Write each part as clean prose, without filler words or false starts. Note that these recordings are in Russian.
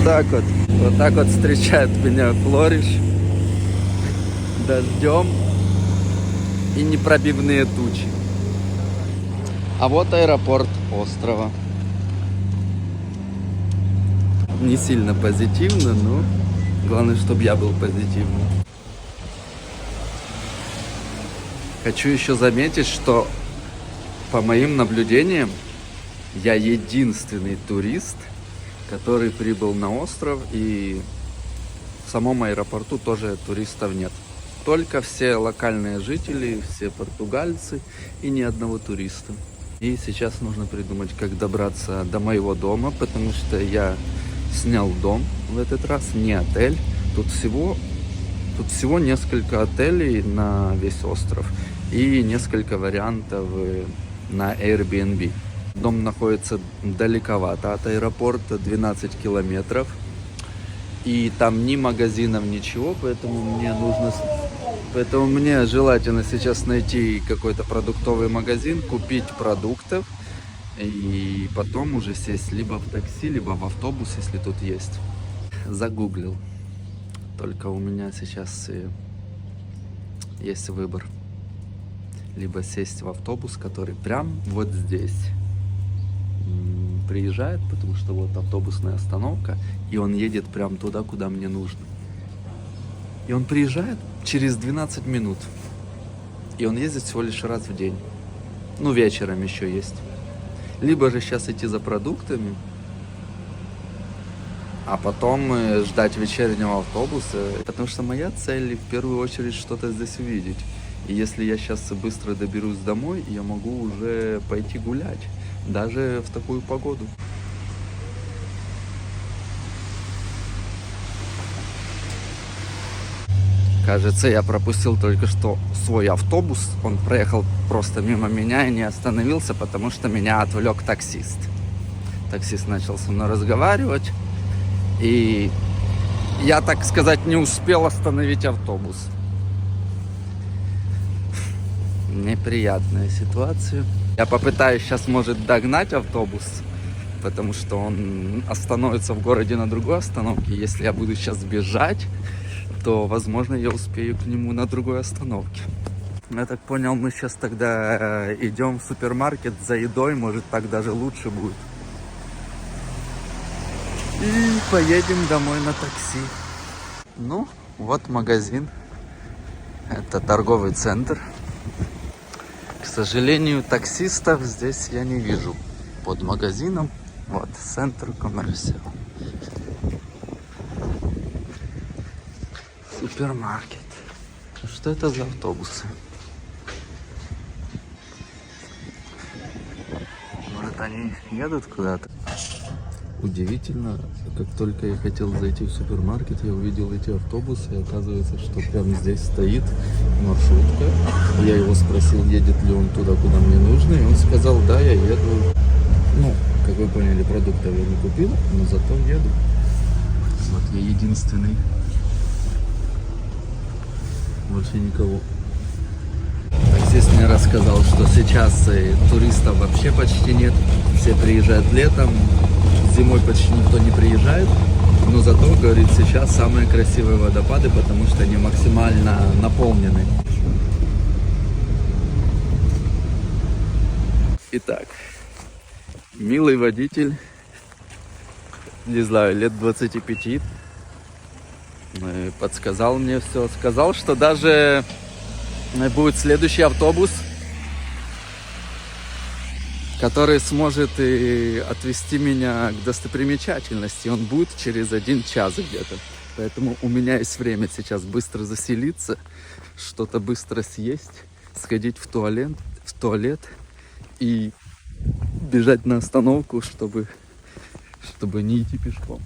Вот так вот встречает меня Флориш. Дождем и непробивные тучи. А вот аэропорт острова. Не сильно позитивно, но главное, чтобы я был позитивным. Хочу еще заметить, что по моим наблюдениям я единственный турист, который прибыл на остров, и в самом аэропорту тоже туристов нет. Только все локальные жители, все португальцы и ни одного туриста. И сейчас нужно придумать, как добраться до моего дома, потому что я снял дом в этот раз, не отель. Тут всего несколько отелей на весь остров и несколько вариантов на Airbnb. Дом находится далековато от аэропорта, 12 километров. И там ни магазинов, ничего, поэтому мне желательно сейчас найти какой-то продуктовый магазин, купить продуктов и потом уже сесть либо в такси, либо в автобус, если тут есть. Загуглил. Только у меня сейчас есть выбор. Либо сесть в автобус, который прям вот здесь приезжает, потому что вот автобусная остановка, и он едет прям туда, куда мне нужно. И он приезжает через 12 минут. И он ездит всего лишь раз в день. Ну, вечером еще есть. Либо же сейчас идти за продуктами, а потом ждать вечернего автобуса. Потому что моя цель в первую очередь что-то здесь увидеть. И если я сейчас быстро доберусь домой, я могу уже пойти гулять. Даже в такую погоду. Кажется, я пропустил только что свой автобус. Он проехал просто мимо меня и не остановился, потому что меня отвлек таксист. Таксист начал со мной разговаривать. И я, так сказать, не успел остановить автобус. Неприятная ситуация. Я попытаюсь сейчас, может, догнать автобус, потому что он остановится в городе на другой остановке. Если я буду сейчас бежать, то, возможно, я успею к нему на другой остановке. Я так понял, мы сейчас тогда идем в супермаркет за едой, может, так даже лучше будет. И поедем домой на такси. Ну, вот магазин. Это торговый центр. К сожалению, таксистов здесь я не вижу. Под магазином, вот, центр коммерциал. Супермаркет. Что это за автобусы? Может, они едут куда-то? Удивительно, как только я хотел зайти в супермаркет, я увидел эти автобусы, и оказывается, что прямо здесь стоит маршрутка. Я его спросил, едет ли он туда, куда мне нужно, и он сказал, да, я еду. Ну, как вы поняли, продуктов я не купил, но зато еду. Вот я единственный. Больше никого. Таксист мне рассказал, что сейчас туристов вообще почти нет. Все приезжают летом. Зимой почти никто не приезжает, но зато, говорит, сейчас самые красивые водопады, потому что они максимально наполнены. Итак, милый водитель, не знаю, лет 25, подсказал мне все, сказал, что даже будет следующий автобус, который сможет отвезти меня к достопримечательности. Он будет через 1 час где-то. Поэтому у меня есть время сейчас быстро заселиться, что-то быстро съесть, сходить в туалет и бежать на остановку, чтобы не идти пешком.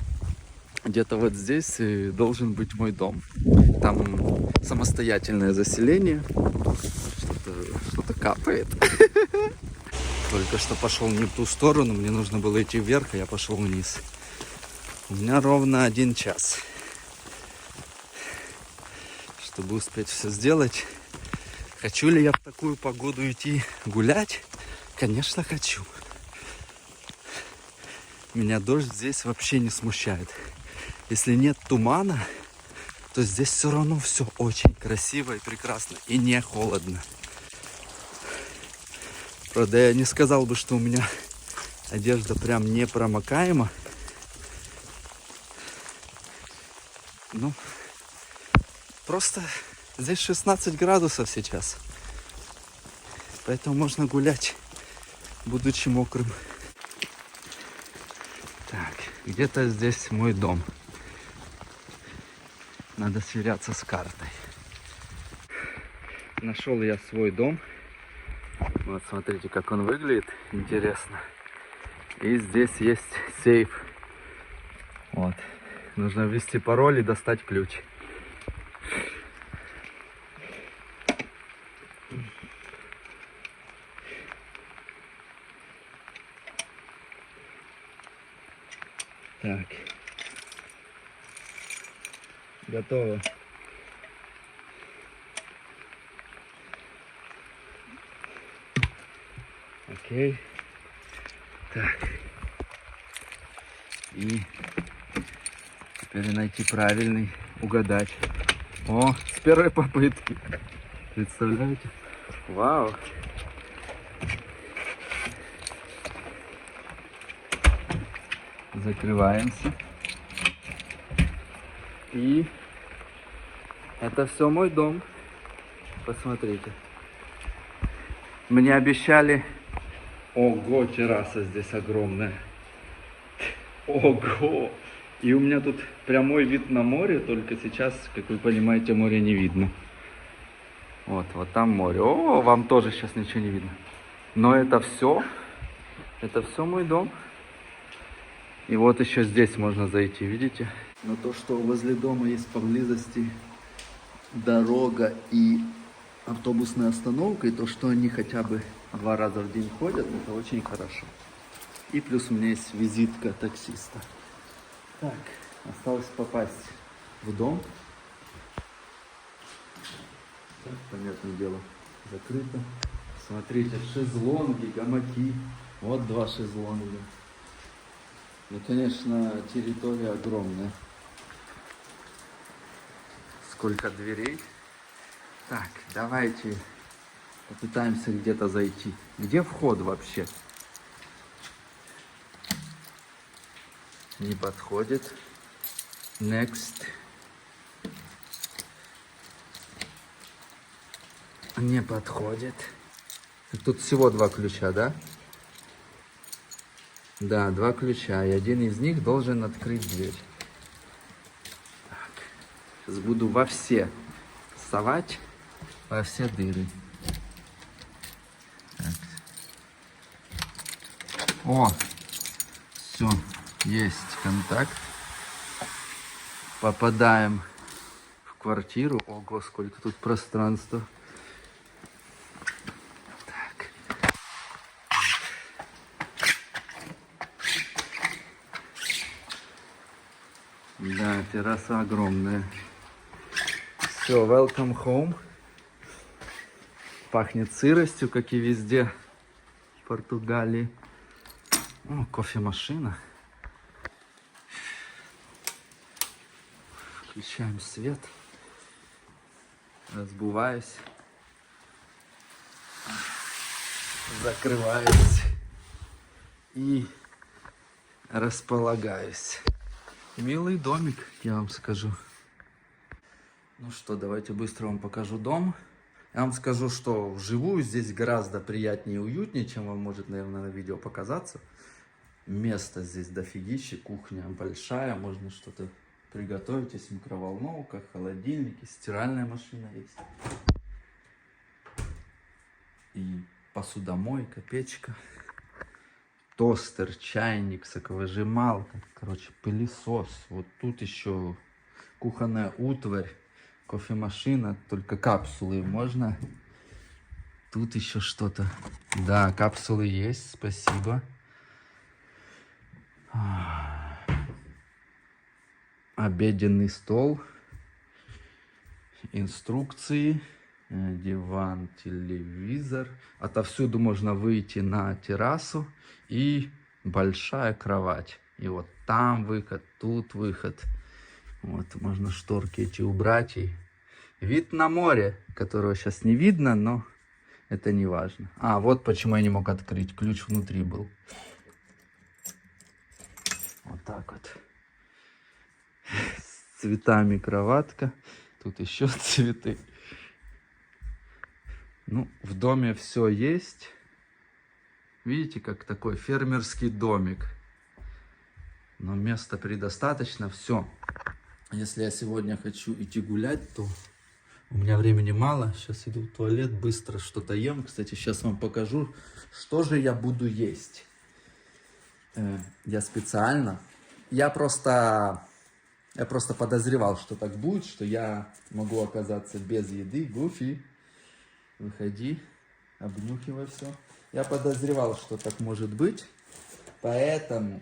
Где-то вот здесь должен быть мой дом. Там самостоятельное заселение. Что-то капает. Только что пошел не в ту сторону, мне нужно было идти вверх, а я пошел вниз. У меня ровно 1 час, чтобы успеть все сделать. Хочу ли я в такую погоду идти гулять? Конечно, хочу. Меня дождь здесь вообще не смущает. если нет тумана, то здесь все равно все очень красиво и прекрасно. И не холодно. Правда, я не сказал бы, что у меня одежда прям непромокаема. Ну, просто здесь 16 градусов сейчас. Поэтому можно гулять, будучи мокрым. Так, где-то здесь мой дом. Надо сверяться с картой. Нашел я свой дом. Вот смотрите, как он выглядит. Интересно. И здесь есть сейф. Вот. Нужно ввести пароль и достать ключ. Так. Готово. Окей. Так. И теперь найти правильный, угадать. О, с первой попытки. Представляете? Вау. Закрываемся. И это все мой дом. Посмотрите. Мне обещали... Ого, терраса здесь огромная. Ого! И у меня тут прямой вид на море, только сейчас, как вы понимаете, море не видно. Вот там море. О, вам тоже сейчас ничего не видно. Но это все мой дом. И вот еще здесь можно зайти, видите? Но то, что возле дома есть поблизости дорога и автобусная остановка, и то, что они хотя бы 2 раза в день ходят, это очень хорошо. И плюс у меня есть визитка таксиста. Так, осталось попасть в дом. Так, понятное дело, закрыто. Смотрите, шезлонги, гамаки. Вот 2 шезлонга. Ну, конечно, территория огромная. Сколько дверей. Так, давайте попытаемся где-то зайти. Где вход вообще? Не подходит. Next. Не подходит. Тут всего 2 ключа, да? Да, 2 ключа. И один из них должен открыть дверь. Так. Сейчас буду во все совать. Во все дыры. Так. О! Все. Есть контакт. Попадаем в квартиру. Ого, сколько тут пространства. Так. Да, терраса огромная. Все, welcome home. Пахнет сыростью, как и везде в Португалии. О, кофемашина. Включаем свет. Разбуваюсь. Закрываюсь. И располагаюсь. Милый домик, я вам скажу. Ну что, давайте быстро вам покажу дом. Я вам скажу, что вживую здесь гораздо приятнее и уютнее, чем вам может, наверное, на видео показаться. Места здесь дофигища, кухня большая, можно что-то приготовить. Есть микроволновка, холодильники, стиральная машина есть. И посудомойка, печка, тостер, чайник, соковыжималка, короче, пылесос. Вот тут еще кухонная утварь, кофемашина, только капсулы можно. Тут еще что-то. Да, капсулы есть, спасибо. Обеденный стол, инструкции, диван, телевизор. Отовсюду можно выйти на террасу и большая кровать. И вот там выход, тут выход. Вот, можно шторки эти убрать. И вид на море, которого сейчас не видно, но это не важно. А, вот почему я не мог открыть. Ключ внутри был. Вот так вот. С цветами кроватка. Тут еще цветы. Ну, в доме все есть. Видите, как такой фермерский домик. Но места предостаточно. Все. Если я сегодня хочу идти гулять, то у меня времени мало. Сейчас иду в туалет, быстро что-то ем. Кстати, сейчас вам покажу, что же я буду есть. Я специально... Я просто подозревал, что так будет, что я могу оказаться без еды. Гуфи, выходи, обнюхивай все. Я подозревал, что так может быть, поэтому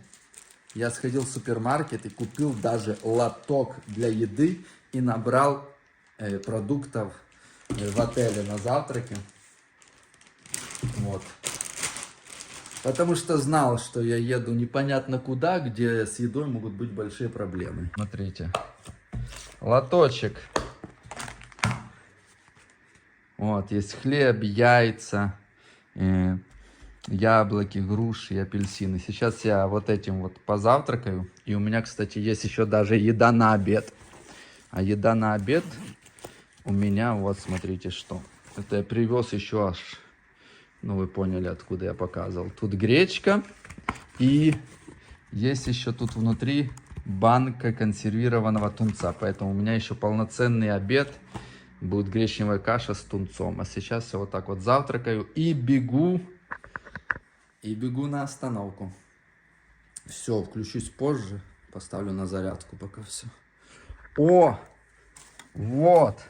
я сходил в супермаркет и купил даже лоток для еды и набрал продуктов в отеле на завтраке. Вот. Потому что знал, что я еду непонятно куда, где с едой могут быть большие проблемы. Смотрите, лоточек. Вот, есть хлеб, яйца, яблоки, груши и апельсины. Сейчас я вот этим вот позавтракаю. И у меня, кстати, есть еще даже еда на обед. А еда на обед у меня, вот смотрите что. Это я привез еще аж... Ну, вы поняли, откуда я показывал. Тут гречка. И есть еще тут внутри банка консервированного тунца. Поэтому у меня еще полноценный обед. Будет гречневая каша с тунцом. А сейчас я вот так вот завтракаю и бегу. И бегу на остановку. Все, включусь позже. Поставлю на зарядку пока все. О! Вот!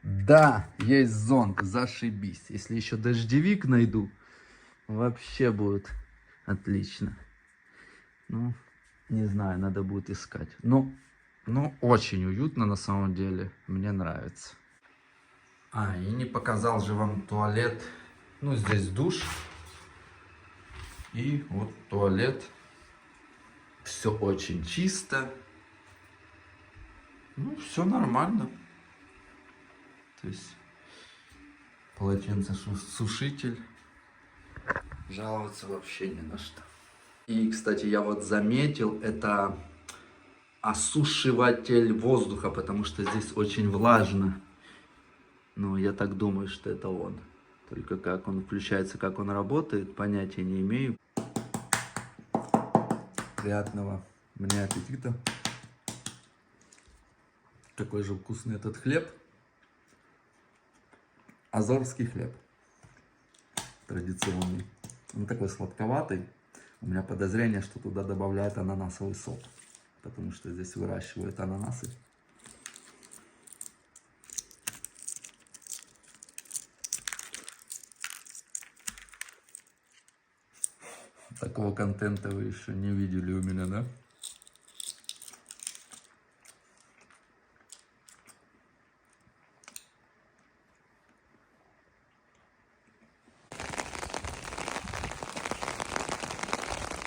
Да, есть зонт, зашибись. Если еще дождевик найду, вообще будет отлично. Ну, не знаю, надо будет искать. Ну, очень уютно на самом деле. Мне нравится. А, и не показал же вам туалет. Ну, здесь душ. И вот туалет. Все очень чисто. Ну, все нормально. То есть полотенцесушитель. Жаловаться вообще не на что. И, кстати, я вот заметил, это осушиватель воздуха, потому что здесь очень влажно. Ну, я так думаю, что это он. Только как он включается, как он работает, понятия не имею. Приятного мне аппетита. Какой же вкусный этот хлеб. Азорский хлеб. Традиционный. Он такой сладковатый. У меня подозрение, что туда добавляют ананасовый сок. Потому что здесь выращивают ананасы. Такого контента вы еще не видели у меня, да?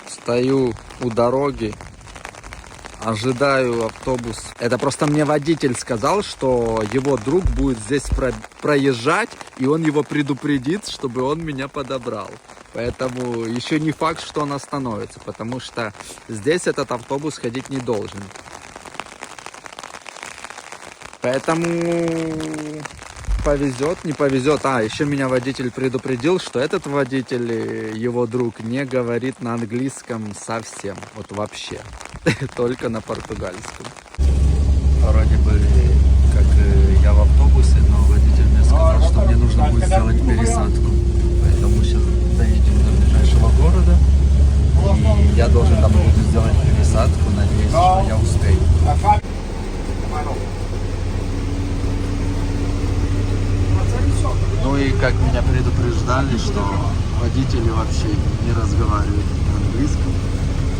Стою у дороги, ожидаю автобус. Это просто мне водитель сказал, что его друг будет здесь проезжать, и он его предупредит, чтобы он меня подобрал. Поэтому еще не факт, что он остановится, потому что здесь этот автобус ходить не должен. Поэтому повезет, не повезет. А, еще меня водитель предупредил, что этот водитель, его друг, не говорит на английском совсем. Вот вообще. Только на португальском. Вроде бы, как я в автобусе, но водитель мне сказал, что мне нужно будет сделать пересадку. Поэтому сейчас доедем до ближайшего города. И я должен там буду сделать пересадку. Надеюсь, что я успею. Ну и как меня предупреждали, что водители вообще не разговаривают на anглийском.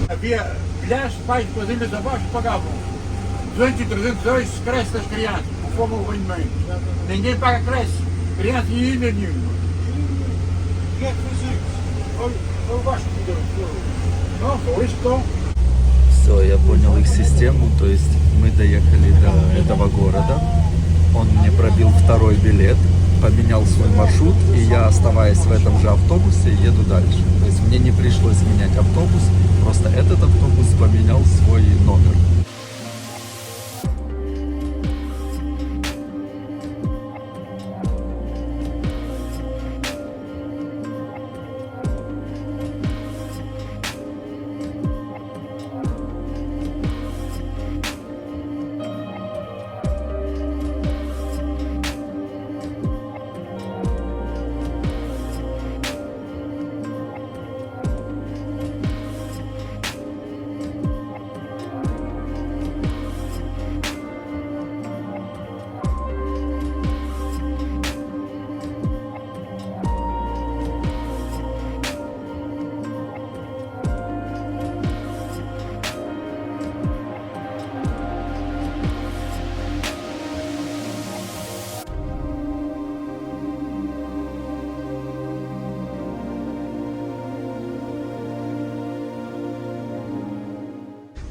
Havia milhares de pais de famílias abaixo que pagavam 200 e 300 euros de creche das crianças, conforme o banho de mãe. Ninguém paga creche, criança e ainda nenhuma. Quem é que fez isso? Olha o baixo que deu. Não, foi isto. Все, я понял их систему, то есть мы доехали до этого города, он мне пробил второй билет, поменял свой маршрут, и я, оставаясь в этом же автобусе, еду дальше. То есть мне не пришлось менять автобус, просто этот автобус поменял свой номер.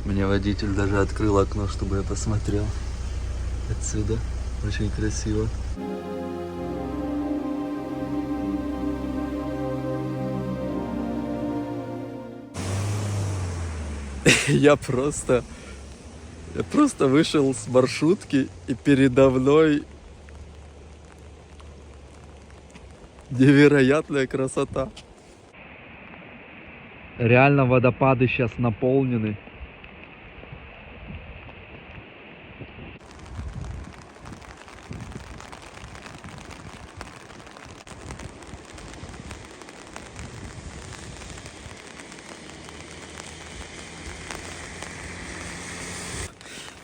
Мне водитель даже открыл окно, чтобы я посмотрел отсюда. Очень красиво. Я просто вышел с маршрутки, и передо мной невероятная красота. Реально водопады сейчас наполнены.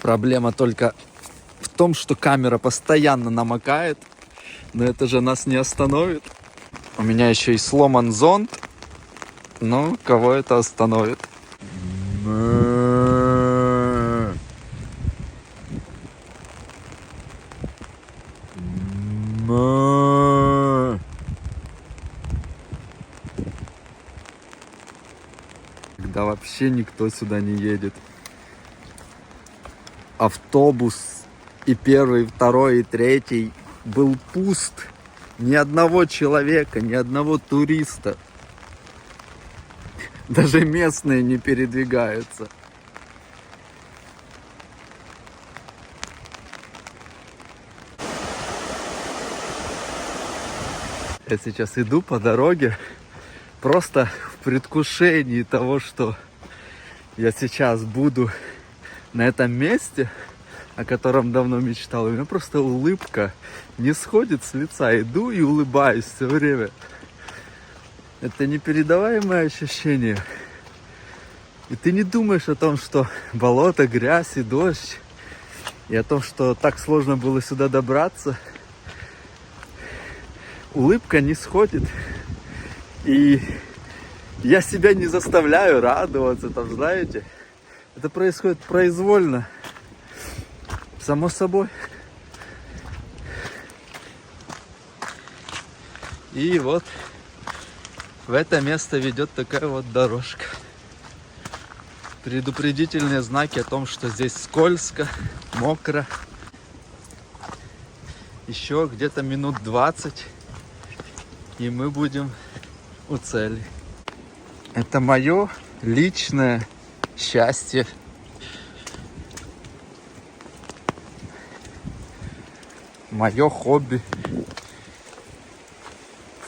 Проблема только в том, что камера постоянно намокает, но это же нас не остановит. У меня еще и сломан зонт, но кого это остановит? Когда вообще никто сюда не едет. Автобус и первый, и второй, и третий был пуст. Ни одного человека, ни одного туриста. Даже местные не передвигаются. Я сейчас иду по дороге, просто в предвкушении того, что я сейчас буду на этом месте, о котором давно мечтал. У меня просто улыбка не сходит с лица. Иду и улыбаюсь все время. Это непередаваемое ощущение. И ты не думаешь о том, что болото, грязь и дождь, и о том, что так сложно было сюда добраться. Улыбка не сходит. И я себя не заставляю радоваться, там, знаете. Это происходит произвольно, само собой. И вот в это место ведет такая вот дорожка. Предупредительные знаки о том, что здесь скользко, мокро. Еще где-то минут 20, и мы будем у цели. Это мое личное счастье. Мое хобби.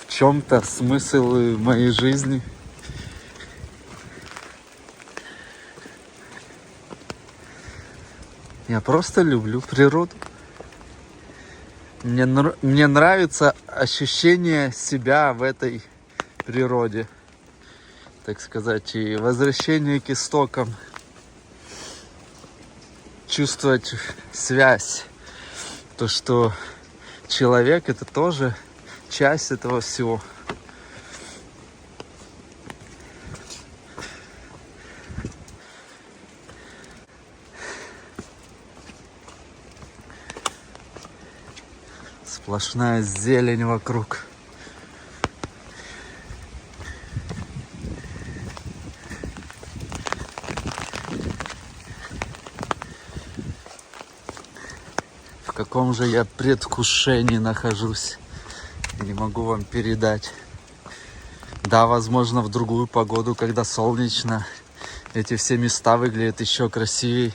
В чем-то смысл моей жизни. Я просто люблю природу. Мне нравится ощущение себя в этой природе, так сказать, и возвращение к истокам, чувствовать связь, то, что человек — это тоже часть этого всего. Сплошная зелень вокруг. каком же я предвкушении нахожусь. Не могу вам передать. Да, возможно, в другую погоду, когда солнечно, эти все места выглядят еще красивее.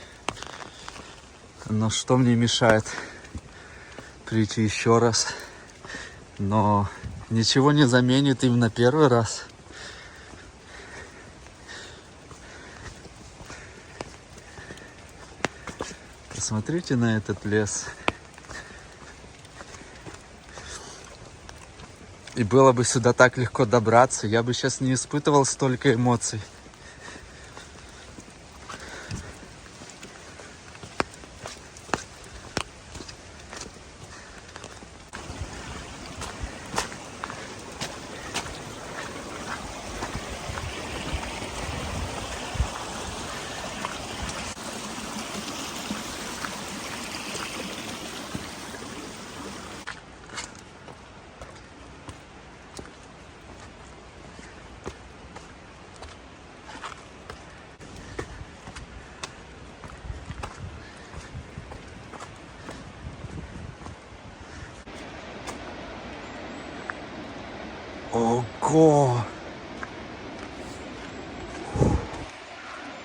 Но что мне мешает прийти еще раз? Но ничего не заменит именно первый раз. Посмотрите на этот лес. И было бы сюда так легко добраться, я бы сейчас не испытывал столько эмоций. Ого!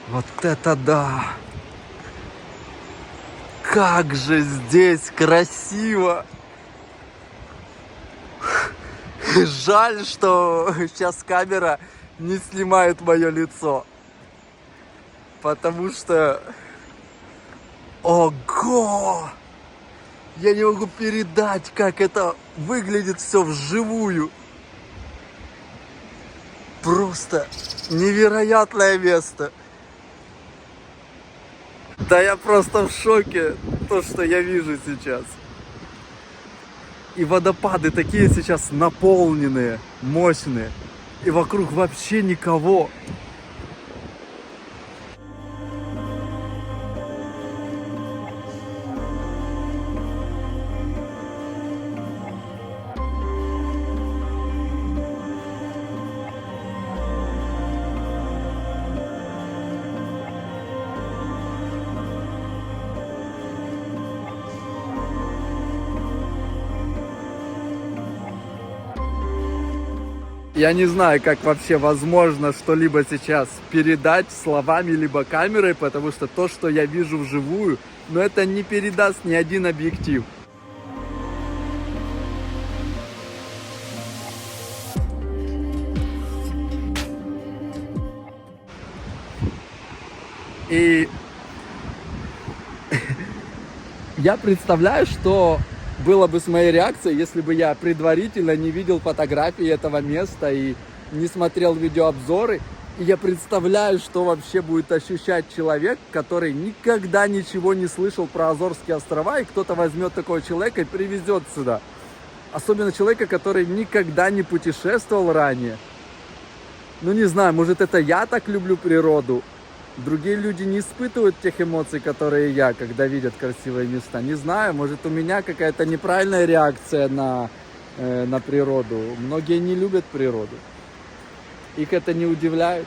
Вот это да! Как же здесь красиво! Жаль, что сейчас камера не снимает мое лицо. Потому что... Ого! Я не могу передать, как это выглядит все вживую. Просто невероятное место. Да я просто в шоке, то, что я вижу сейчас. И водопады такие сейчас наполненные, мощные. И вокруг вообще никого. Я не знаю, как вообще возможно что-либо сейчас передать словами либо камерой, потому что то, что я вижу вживую, но это не передаст ни один объектив. И я представляю, что было бы с моей реакцией, если бы я предварительно не видел фотографии этого места и не смотрел видеообзоры. И я представляю, что вообще будет ощущать человек, который никогда ничего не слышал про Азорские острова, и кто-то возьмет такого человека и привезет сюда. Особенно человека, который никогда не путешествовал ранее. Ну не знаю, может это я так люблю природу. Другие люди не испытывают тех эмоций, которые я, когда видят красивые места. Не знаю, может у меня какая-то неправильная реакция на природу. Многие не любят природу. Их это не удивляет.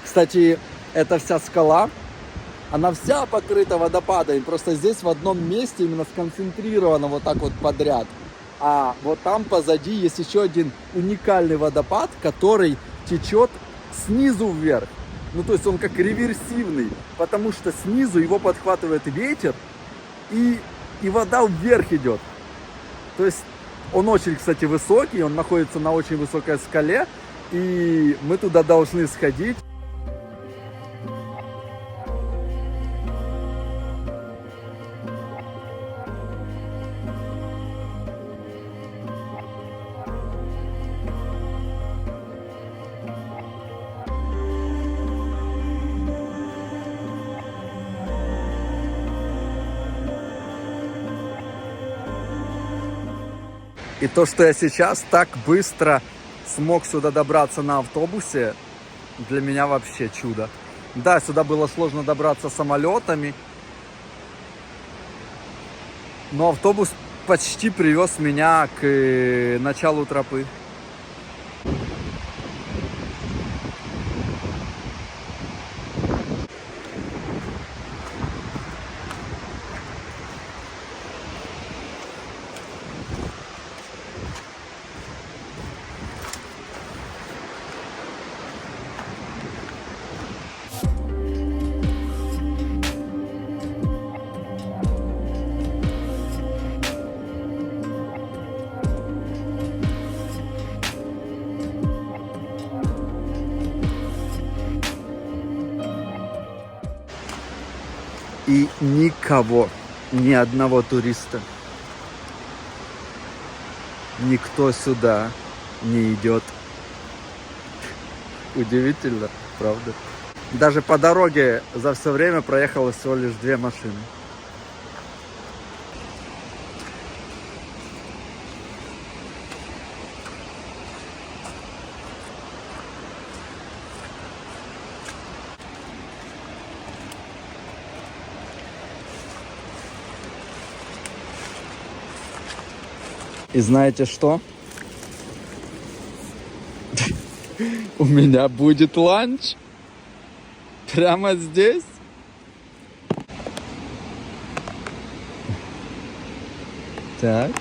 Кстати, эта вся скала, она вся покрыта водопадами, просто здесь в одном месте именно сконцентрировано вот так вот подряд. А вот там позади есть еще один уникальный водопад, который течет снизу вверх. Ну то есть он как реверсивный, потому что снизу его подхватывает ветер и вода вверх идет. То есть он очень, кстати, высокий, он находится на очень высокой скале, и мы туда должны сходить. И то, что я сейчас так быстро смог сюда добраться на автобусе, для меня вообще чудо. Да, сюда было сложно добраться самолетами, но автобус почти привез меня к началу тропы. И никого, ни одного туриста. Никто сюда не идет. Удивительно, правда? Даже по дороге за все время проехало всего лишь 2 машины. И знаете что? У меня будет ланч. Прямо здесь. Так.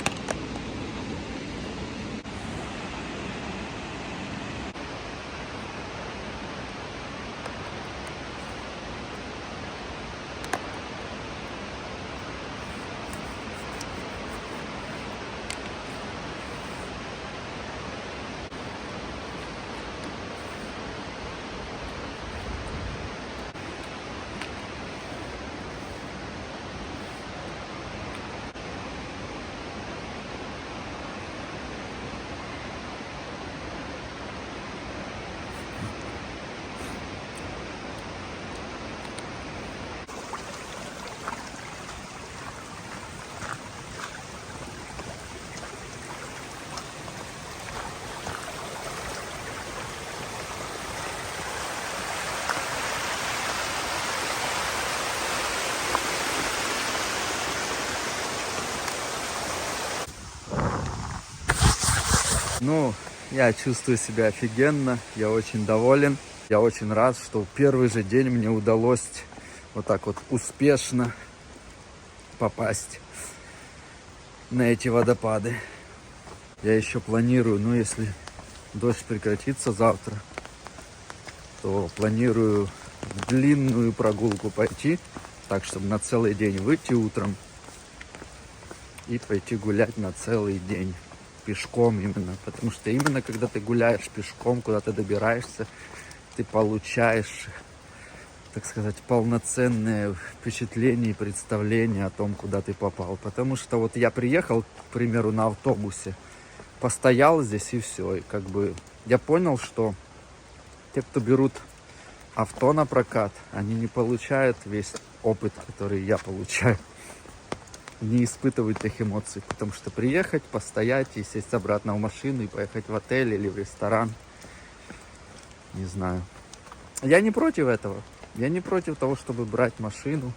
Ну, я чувствую себя офигенно, я очень доволен. Я очень рад, что в первый же день мне удалось вот так вот успешно попасть на эти водопады. Я еще планирую, ну если дождь прекратится завтра, то планирую в длинную прогулку пойти, так чтобы на целый день выйти утром и пойти гулять на целый день. Пешком именно, потому что именно когда ты гуляешь пешком, куда ты добираешься, ты получаешь, так сказать, полноценное впечатление и представление о том, куда ты попал. Потому что вот я приехал, к примеру, на автобусе, постоял здесь и все. И как бы я понял, что те, кто берут авто на прокат, они не получают весь опыт, который я получаю. Не испытывать тех эмоций, потому что приехать, постоять и сесть обратно в машину и поехать в отель или в ресторан, не знаю. Я не против этого, я не против того, чтобы брать машину,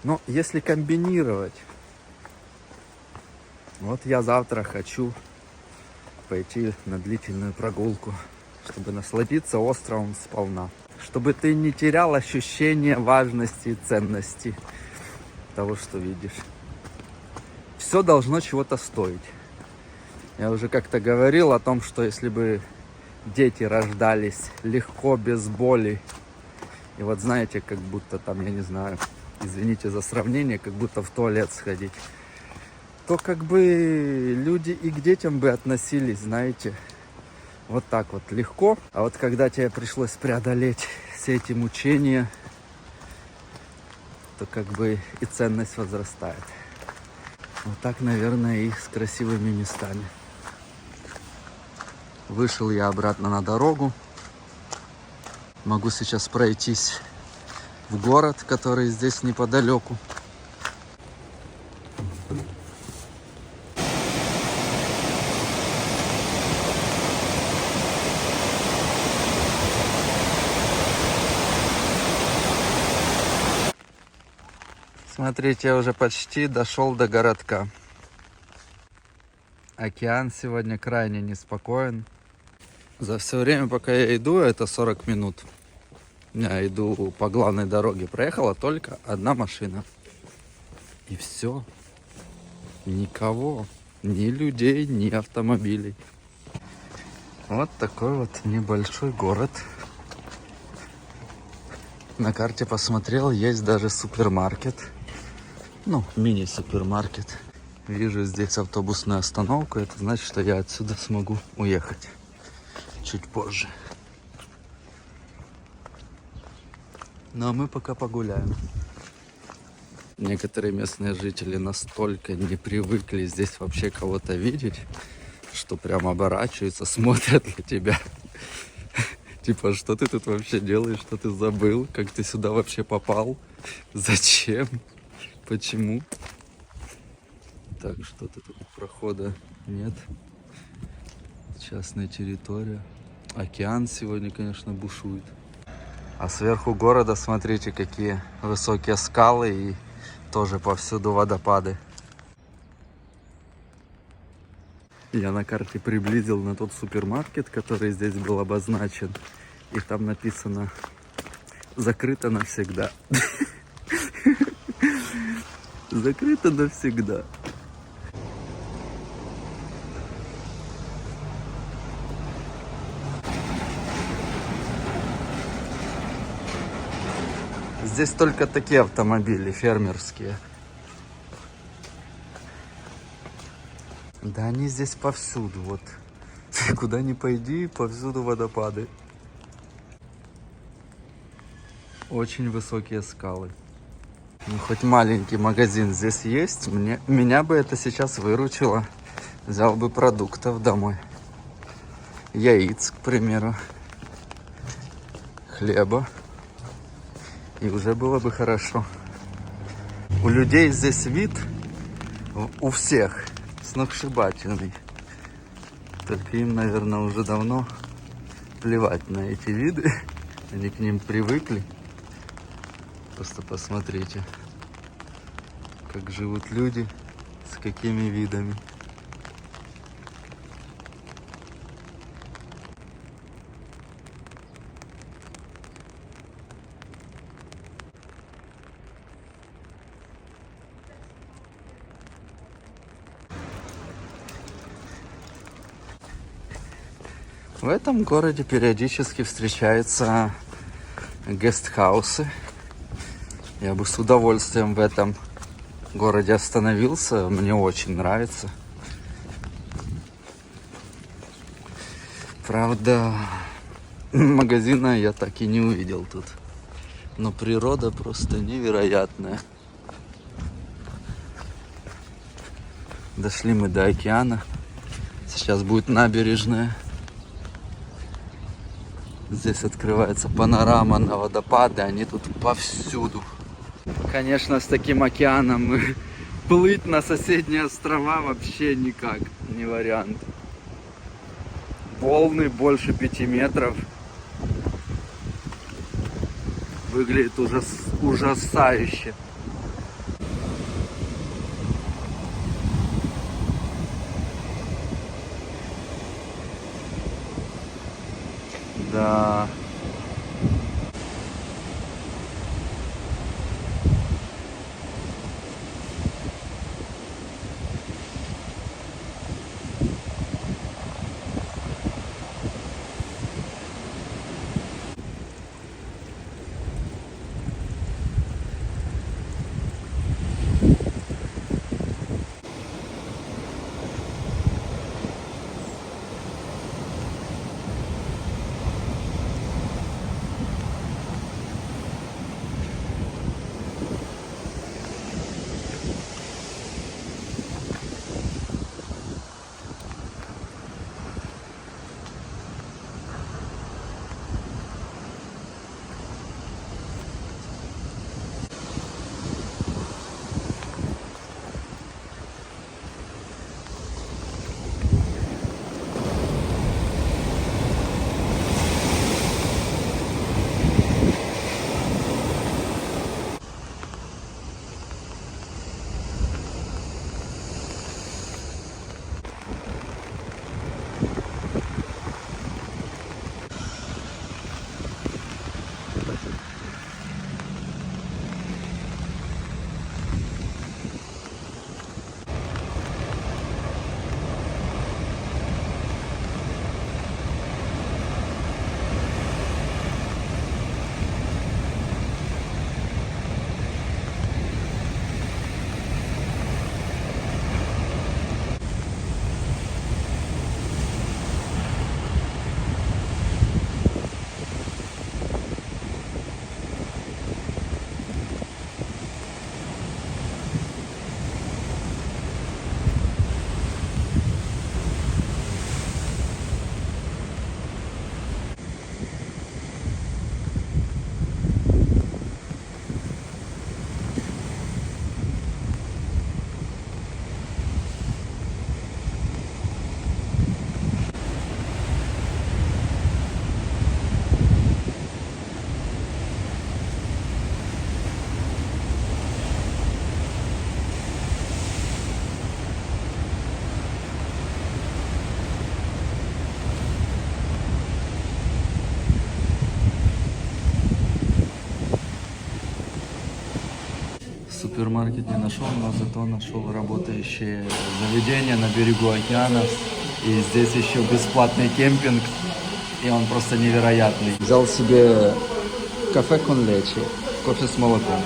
но если комбинировать, вот я завтра хочу пойти на длительную прогулку, чтобы насладиться островом сполна, чтобы ты не терял ощущение важности и ценности того, что видишь. Все должно чего-то стоить. Я уже как-то говорил о том, что если бы дети рождались легко, без боли, и вот знаете, как будто там, я не знаю, извините за сравнение, как будто в туалет сходить, то как бы люди и к детям бы относились, знаете, вот так вот легко. А вот когда тебе пришлось преодолеть все эти мучения, то как бы и ценность возрастает. Вот так, наверное, и с красивыми местами. Вышел я обратно на дорогу. Могу сейчас пройтись в город, который здесь неподалеку. Смотрите, я уже почти дошел до городка. Океан сегодня крайне неспокоен. За все время, пока я иду, это 40 минут. Я иду по главной дороге. Проехала только одна машина. И все. Никого. Ни людей, ни автомобилей. Вот такой вот небольшой город. На карте посмотрел, есть даже супермаркет. Ну, мини-супермаркет. Вижу здесь автобусную остановку. Это значит, что я отсюда смогу уехать чуть позже. Ну, а мы пока погуляем. Некоторые местные жители настолько не привыкли здесь вообще кого-то видеть, что прям оборачиваются, смотрят на тебя. Типа, что ты тут вообще делаешь, что ты забыл, как ты сюда вообще попал, зачем, почему. Так, что-то тут прохода нет. Частная территория. Океан сегодня, конечно, бушует. А сверху города, смотрите, какие высокие скалы и тоже повсюду водопады. Я на карте приблизил на тот супермаркет, который здесь был обозначен. И там написано «Закрыто навсегда». Закрыто навсегда. Здесь только такие автомобили фермерские. Да они здесь повсюду, вот. Куда ни пойди, повсюду водопады. Очень высокие скалы. Ну, хоть маленький магазин здесь есть, меня бы это сейчас выручило. Взял бы продуктов домой. Яиц, к примеру. Хлеба. И уже было бы хорошо. У людей здесь вид, у всех, сногсшибательный. Только им, наверное, уже давно плевать на эти виды. Они к ним привыкли. Просто посмотрите, как живут люди, с какими видами. В этом городе периодически встречаются гестхаусы. Я бы с удовольствием в этом городе остановился. Мне очень нравится. Правда, магазина я так и не увидел тут. Но природа просто невероятная. Дошли мы до океана. Сейчас будет набережная. Здесь открывается панорама на водопады, они тут повсюду. Конечно, с таким океаном плыть на соседние острова вообще никак не вариант. Волны больше 5 метров. Выглядит ужасающе. Да. супермаркет не нашел, но зато нашел работающее заведение на берегу океана. И здесь еще бесплатный кемпинг, и он просто невероятный. Взял себе кафе con leche, кофе с молоком.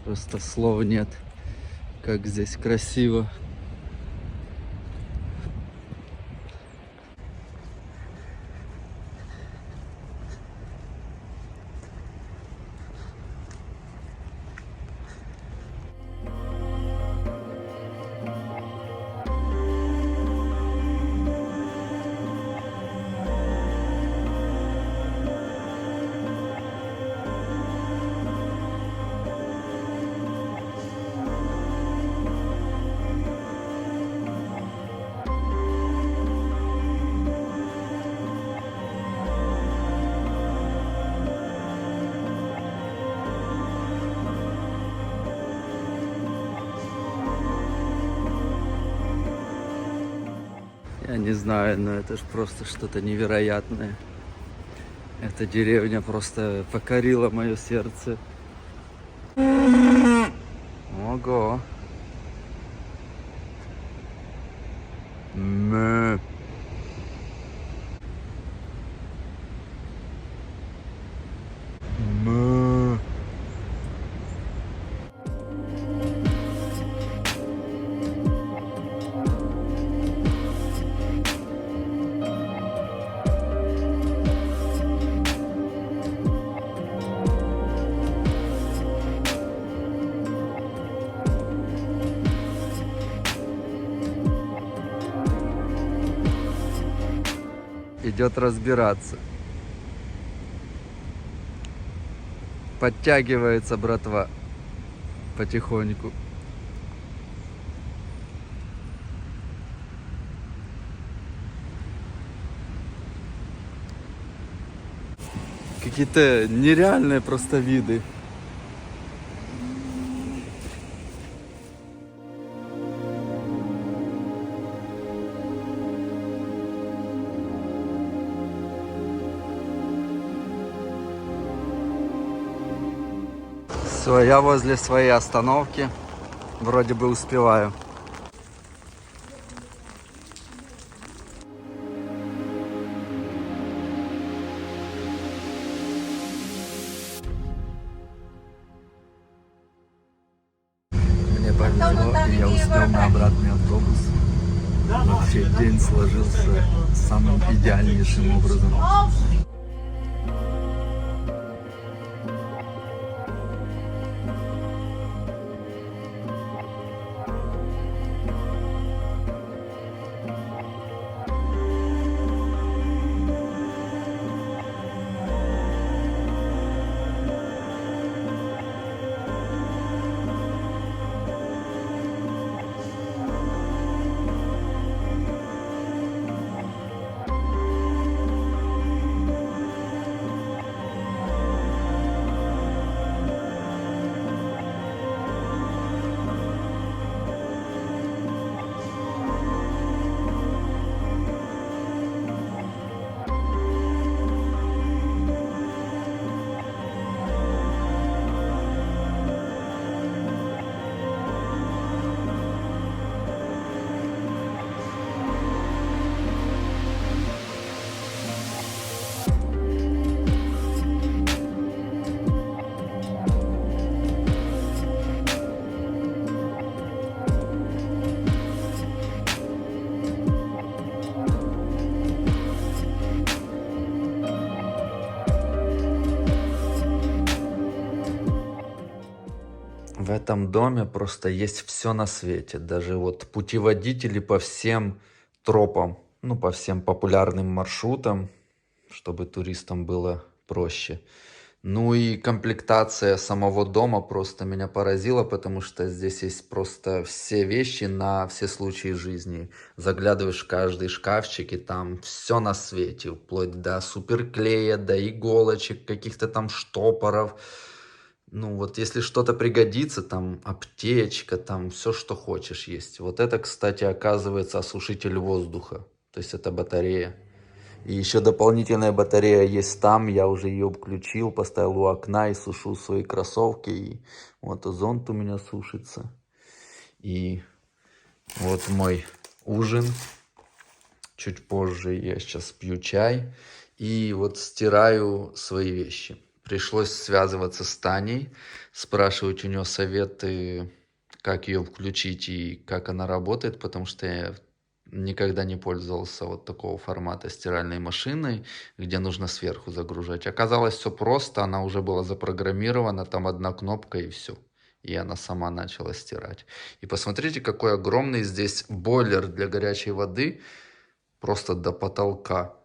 Просто слов нет, как здесь красиво. Я не знаю, но это ж просто что-то невероятное. Эта деревня просто покорила мое сердце. Ого. Мэ. Мэ. Идет разбираться. Подтягивается братва потихоньку. Какие-то нереальные просто виды. Все, я возле своей остановки. Вроде бы успеваю. Мне повезло, и я успел на обратный автобус. Вообще день сложился самым идеальнейшим образом. В этом доме просто есть все на свете. Даже вот путеводители по всем тропам, ну, по всем популярным маршрутам, чтобы туристам было проще. Ну и комплектация самого дома просто меня поразила, потому что здесь есть просто все вещи на все случаи жизни. Заглядываешь в каждый шкафчик, и там все на свете, вплоть до суперклея, до иголочек, каких-то там штопоров. Ну вот если что-то пригодится, там аптечка, там все, что хочешь есть. Вот это, кстати, оказывается осушитель воздуха. То есть это батарея. И еще дополнительная батарея есть там. Я уже ее включил, поставил у окна и сушу свои кроссовки. И вот зонт у меня сушится. И вот мой ужин. Чуть позже я сейчас пью чай. И вот стираю свои вещи. Пришлось связываться с Таней, спрашивать у нее советы, как ее включить и как она работает, потому что я никогда не пользовался вот такого формата стиральной машиной, где нужно сверху загружать. Оказалось, все просто, она уже была запрограммирована, там одна кнопка и все. И она сама начала стирать. И посмотрите, какой огромный здесь бойлер для горячей воды, просто до потолка.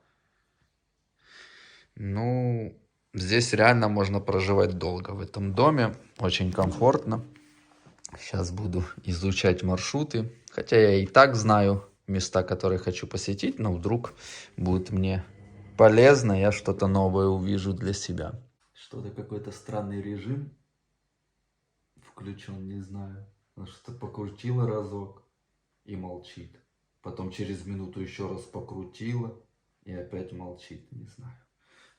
Ну, здесь реально можно проживать долго в этом доме, очень комфортно. Сейчас буду изучать маршруты, хотя я и так знаю места, которые хочу посетить, но вдруг будет мне полезно, я что-то новое увижу для себя. Что-то какой-то странный режим включен, не знаю. Она что-то покрутила разок и молчит. Потом через минуту еще раз покрутила и опять молчит, не знаю.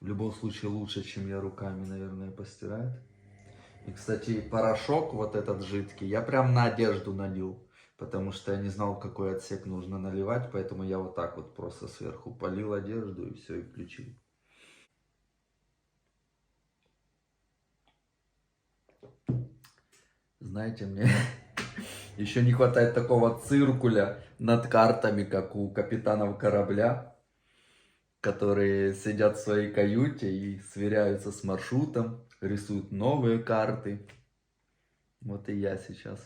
В любом случае лучше, чем я руками, наверное, постирать. И, кстати, порошок вот этот жидкий я прям на одежду налил, потому что я не знал, какой отсек нужно наливать, поэтому я вот так вот просто сверху полил одежду и все, и включил. Знаете, мне еще не хватает такого циркуля над картами, как у капитанов корабля, которые сидят в своей каюте и сверяются с маршрутом, рисуют новые карты. Вот и я сейчас